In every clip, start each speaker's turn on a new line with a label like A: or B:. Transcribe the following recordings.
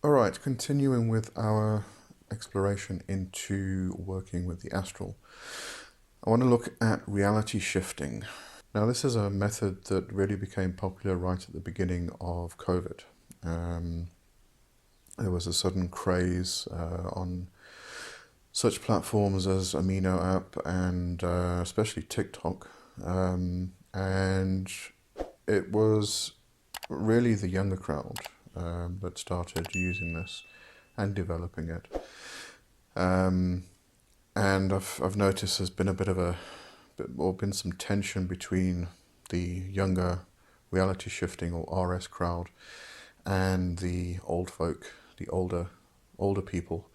A: All right, continuing with our exploration into working with the astral, I want to look at reality shifting. Now, this is a method that really became popular right at the beginning of COVID. Um, there was a sudden craze on such platforms as Amino app and especially TikTok. And it was really the younger crowd that started using this and developing it. And I've noticed there's been a bit of been some tension between the younger reality shifting or RS crowd and the old folk, the older people.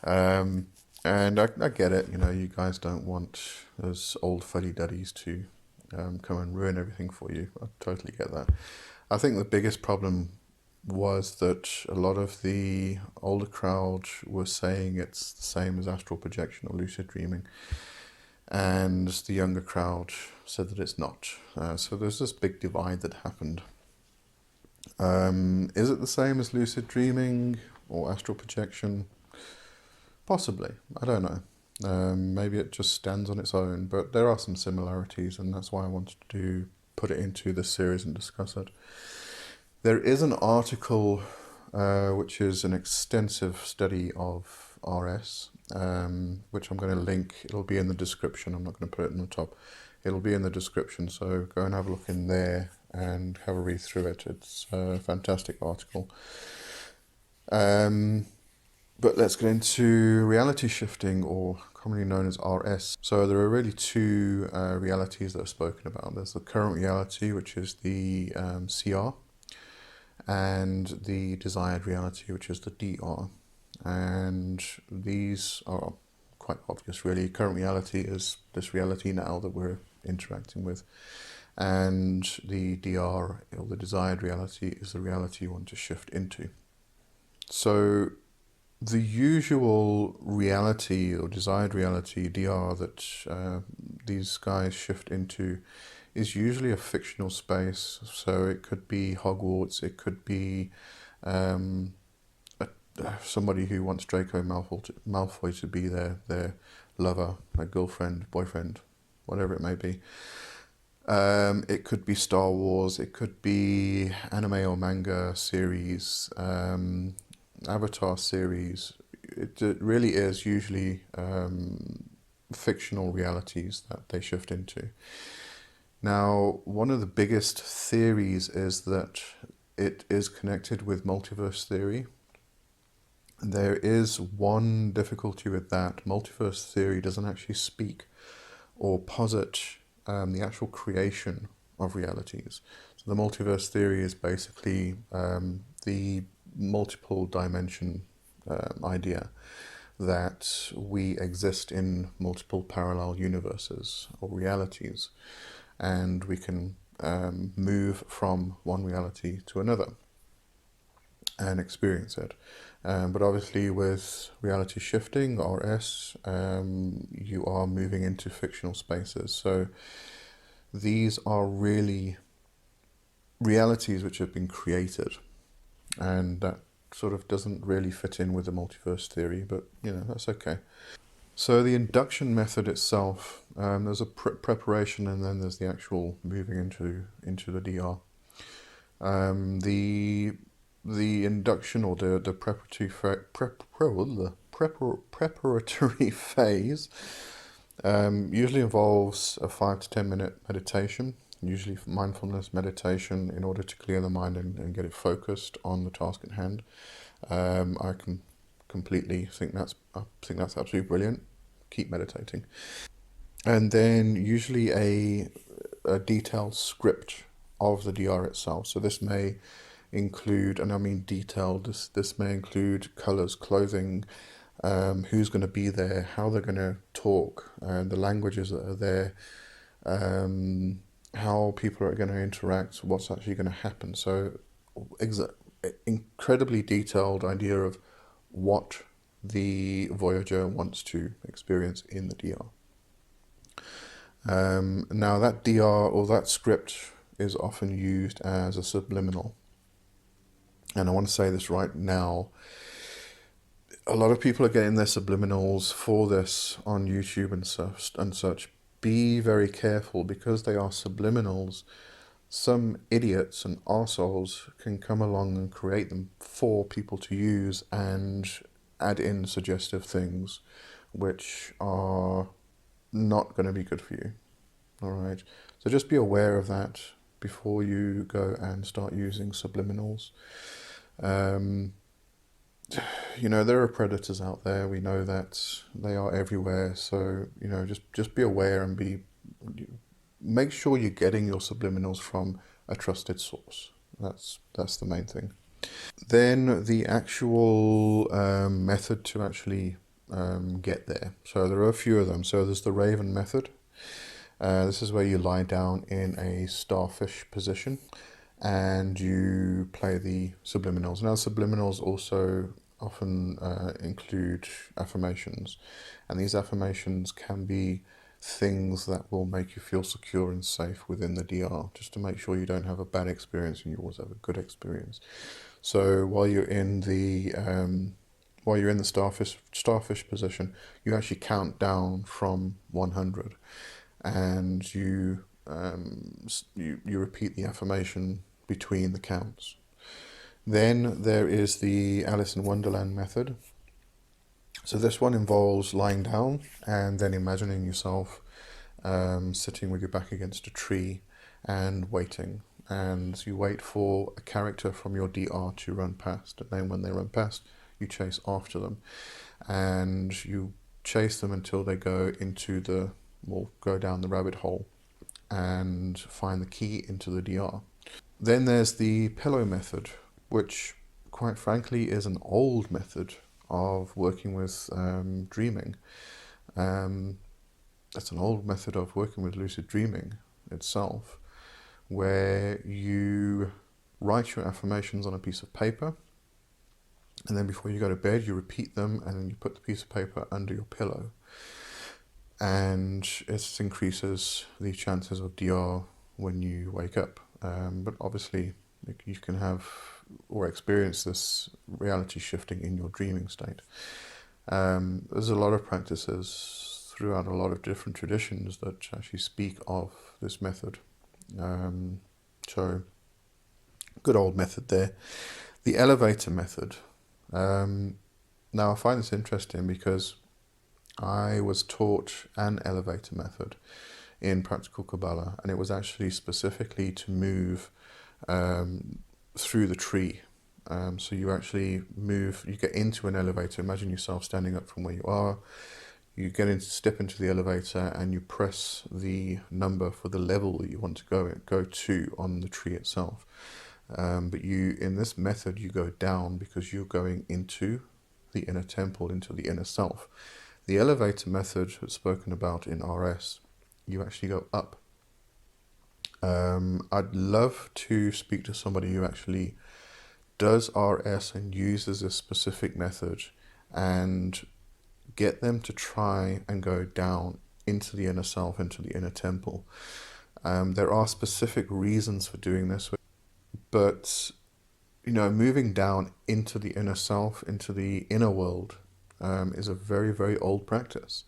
A: And I get it, you guys don't want those old fuddy-duddies to come and ruin everything for you. I totally get that. I think the biggest problem was that a lot of the older crowd was saying it's the same as astral projection or lucid dreaming, and the younger crowd said that it's not. So there's this big divide that happened. Is it the same as lucid dreaming or astral projection? Possibly. I don't know. Maybe it just stands on its own, but there are some similarities, and that's why I wanted to put it into this series and discuss it. There is an article which is an extensive study of RS, which I'm going to link. It'll be in the description. I'm not going to put it in the top. It'll be in the description, so go and have a look in there and have a read through it. It's a fantastic article. But let's get into reality shifting, or commonly known as RS. So there are really two realities that are spoken about. There's the current reality, which is the CR, and the desired reality, which is the DR. And these are quite obvious, really. Current reality is this reality now that we're interacting with. And the DR, or the desired reality, is the reality you want to shift into. So the usual reality or desired reality, DR, that these guys shift into is usually a fictional space. So it could be Hogwarts, it could be somebody who wants Draco Malfoy to be their lover, their girlfriend, boyfriend, whatever it may be. It could be Star Wars, it could be anime or manga series, Avatar series. It really is usually fictional realities that they shift into. Now, one of the biggest theories is that it is connected with multiverse theory. There is one difficulty with that. Multiverse theory doesn't actually speak or posit the actual creation of realities. So the multiverse theory is basically the multiple dimension idea that we exist in multiple parallel universes or realities, and we can move from one reality to another and experience it. But obviously with reality shifting, RS, you are moving into fictional spaces. So these are really realities which have been created, and that sort of doesn't really fit in with the multiverse theory, but that's okay. So the induction method itself, there's a preparation, and then there's the actual moving into the DR. The induction, or the preparatory phase usually involves a 5 to 10 minute meditation, usually mindfulness meditation, in order to clear the mind and get it focused on the task at hand. I can completely think that's absolutely brilliant. Keep meditating. And then usually a detailed script of the DR itself. So this may include, and I mean detailed, this may include colors, clothing, who's going to be there, how they're going to talk, the languages that are there, how people are going to interact, what's actually going to happen. So incredibly detailed idea of what the Voyager wants to experience in the DR. Now that DR or that script is often used as a subliminal. and I want to say this right now, a lot of people are getting their subliminals for this on YouTube and such. Be very careful, because they are subliminals. Some idiots and arseholes can come along and create them for people to use and add in suggestive things which are not going to be good for you. All right. So just be aware of that before you go and start using subliminals. Um, there are predators out there. We know that they are everywhere. So, just be aware and make sure you're getting your subliminals from a trusted source. That's the main thing. Then the actual method to actually get there. So there are a few of them. So there's the Raven method. This is where you lie down in a starfish position and you play the subliminals. Now, subliminals also often include affirmations, and these affirmations can be things that will make you feel secure and safe within the DR, just to make sure you don't have a bad experience and you always have a good experience. So while you're in the starfish position, you actually count down from 100, and you repeat the affirmation between the counts. Then there is the Alice in Wonderland method. So this one involves lying down and then imagining yourself sitting with your back against a tree and waiting. And you wait for a character from your DR to run past, and then when they run past, you chase after them, and you chase them until they go down the rabbit hole and find the key into the DR. Then there's the pillow method, which quite frankly is an old method of working with dreaming. That's an old method of working with lucid dreaming itself, where you write your affirmations on a piece of paper, and then before you go to bed you repeat them, and then you put the piece of paper under your pillow, and it increases the chances of DR when you wake up. But obviously you can have or experience this reality shifting in your dreaming state. There's a lot of practices throughout a lot of different traditions that actually speak of this method. So good old method there. The elevator method. Now I find this interesting because I was taught an elevator method in Practical Kabbalah, and it was actually specifically to move through the tree. So you actually you get into an elevator. Imagine yourself standing up from where you are. You step into the elevator, and you press the number for the level that you want to go to on the tree itself. But in this method, you go down because you're going into the inner temple, into the inner self. The elevator method is spoken about in RS. You actually go up. I'd love to speak to somebody who actually does RS and uses this specific method, and get them to try and go down into the inner self, into the inner temple. There are specific reasons for doing this, but moving down into the inner self, into the inner world, is a very, very old practice.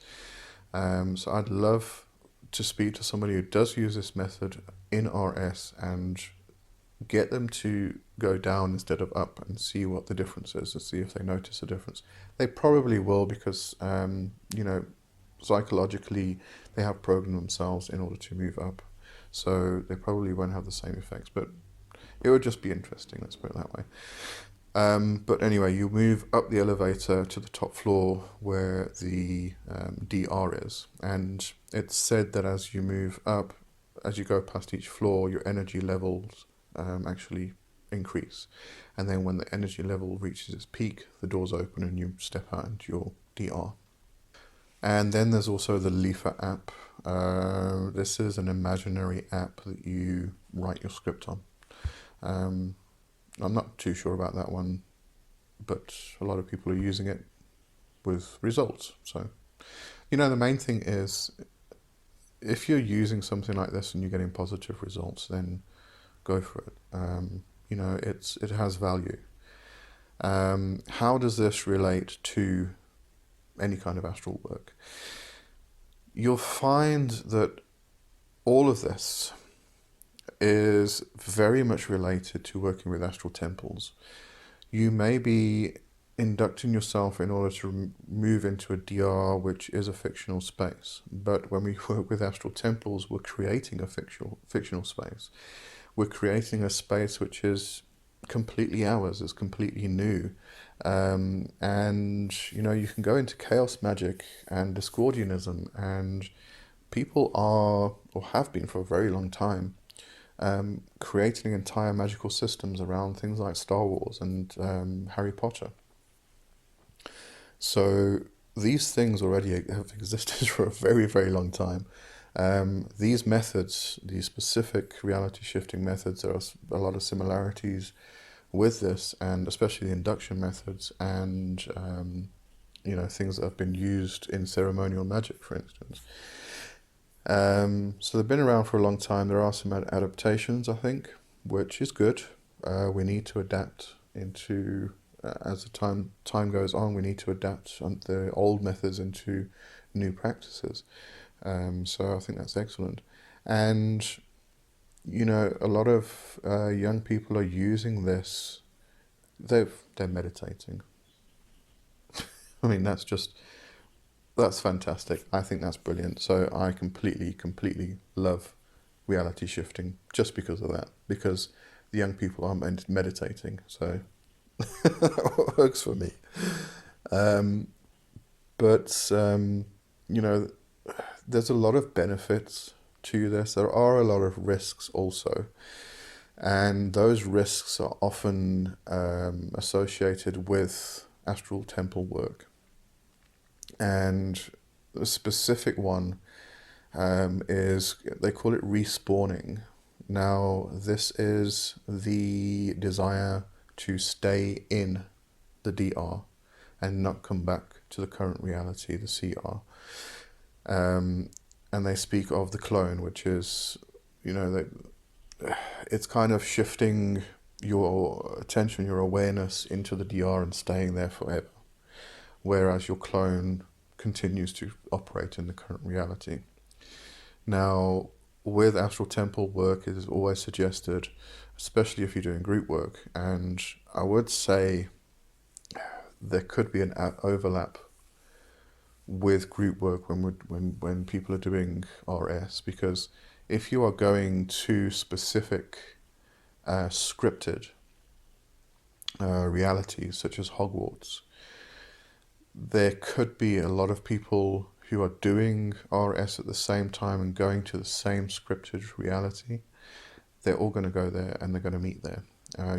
A: So I'd love to speak to somebody who does use this method in RS and get them to go down instead of up, and see what the difference is, and see if they notice a difference. They probably will, because psychologically they have programmed themselves in order to move up, so they probably won't have the same effects, but it would just be interesting, let's put it that way. But anyway, you move up the elevator to the top floor where the DR is, and it's said that as you move up, as you go past each floor, your energy levels actually increase, and then when the energy level reaches its peak, the doors open and you step out into your DR. And then there's also the Lifa app. This is an imaginary app that you write your script on. I'm not too sure about that one, but a lot of people are using it with results. So, the main thing is, if you're using something like this and you're getting positive results, then go for it. It has value. How does this relate to any kind of astral work? You'll find that all of this is very much related to working with astral temples. You may be inducting yourself in order to move into a DR, which is a fictional space. But when we work with astral temples, we're creating a fictional space. We're creating a space which is completely ours, is completely new. And, you can go into chaos magic and Discordianism, and people are, or have been for a very long time, creating entire magical systems around things like Star Wars and Harry Potter. So these things already have existed for a very, very long time. These methods, these specific reality shifting methods, there are a lot of similarities with this, and especially the induction methods and things that have been used in ceremonial magic, for instance. So they've been around for a long time. There are some adaptations, I think, which is good. We need to adapt into, as the time goes on, we need to adapt the old methods into new practices. So I think that's excellent. And, a lot of young people are using this. They're meditating. I mean, that's fantastic. I think that's brilliant. So I completely love reality shifting just because of that. Because the young people are meditating. So that works for me. But there's a lot of benefits to this. There are a lot of risks also. And those risks are often associated with astral temple work. And the specific one is, they call it respawning. Now, this is the desire to stay in the DR and not come back to the current reality, the CR. And they speak of the clone, which is, it's kind of shifting your attention, your awareness into the DR and staying there forever. Whereas your clone continues to operate in the current reality. Now, with astral temple work, it is always suggested, especially if you're doing group work, and I would say there could be an overlap with group work when people are doing RS, because if you are going to specific scripted realities such as Hogwarts, there could be a lot of people who are doing RS at the same time and going to the same scripted reality. They're all going to go there and they're going to meet there.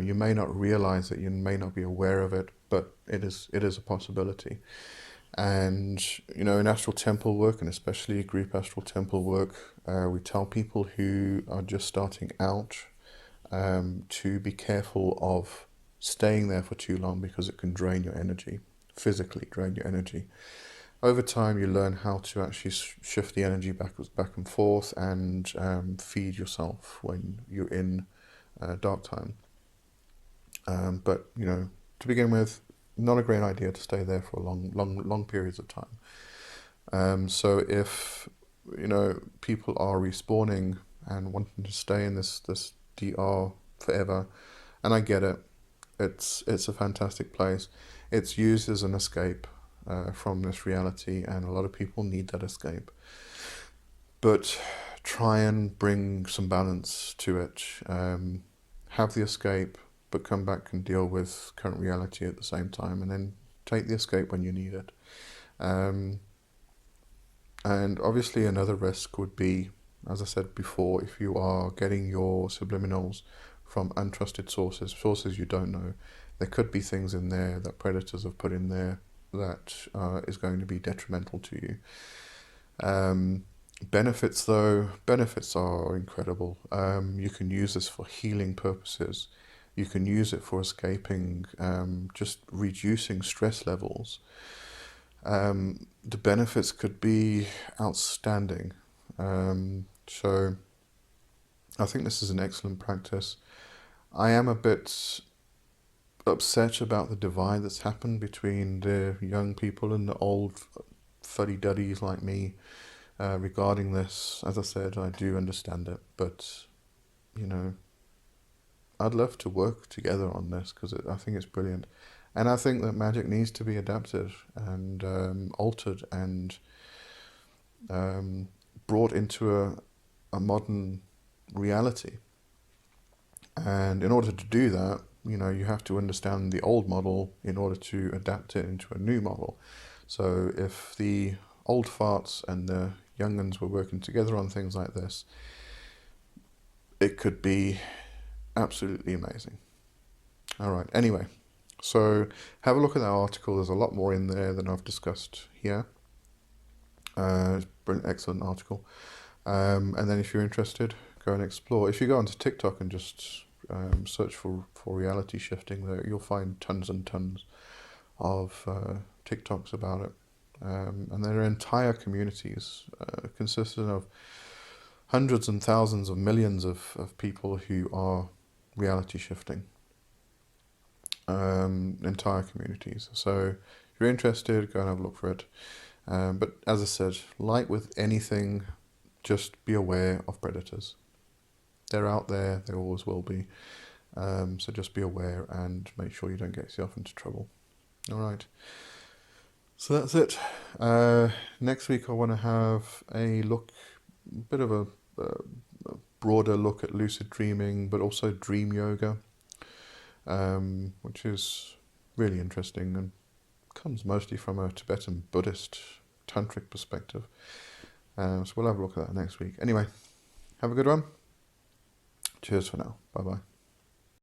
A: You may not realize it, you may not be aware of it, but it is a possibility. And, in astral temple work, and especially group astral temple work, we tell people who are just starting out to be careful of staying there for too long, because it can drain your energy, physically drain your energy. Over time, you learn how to actually shift the energy back and forth and feed yourself when you're in dark time. But, to begin with, not a great idea to stay there for long periods of time. So if, people are respawning and wanting to stay in this DR forever, and I get it, it's a fantastic place. It's used as an escape from this reality, and a lot of people need that escape. But try and bring some balance to it. Have the escape, but come back and deal with current reality at the same time, and then take the escape when you need it. And obviously another risk would be, as I said before, if you are getting your subliminals from untrusted sources you don't know, there could be things in there that predators have put in there that is going to be detrimental to you. Benefits are incredible. You can use this for healing purposes. You can use it for escaping, just reducing stress levels. The benefits could be outstanding. So I think this is an excellent practice. I am a bit upset about the divide that's happened between the young people and the old fuddy-duddies like me regarding this. As I said, I do understand it, but, you know, I'd love to work together on this because I think it's brilliant. And I think that magic needs to be adapted and altered and brought into a modern reality. And in order to do that, you know, you have to understand the old model in order to adapt it into a new model. So if the old farts and the young uns were working together on things like this, it could be absolutely amazing. All right, anyway, so have a look at that article. There's a lot more in there than I've discussed here. It's an excellent article. And then if you're interested, go and explore. If you go onto TikTok and just search for reality shifting, there you'll find tons and tons of TikToks about it. And there are entire communities consisting of hundreds and thousands of millions of people who are reality shifting. Entire communities. So if you're interested, go and have a look for it. But as I said, like with anything, just be aware of predators. They're out there, there always will be. So just be aware and make sure you don't get yourself into trouble. All right. So that's it. Next week I want to have a bit of a broader look at lucid dreaming, but also dream yoga, which is really interesting and comes mostly from a Tibetan Buddhist tantric perspective. So we'll have a look at that next week. Anyway, have a good one. Cheers for now. Bye-bye.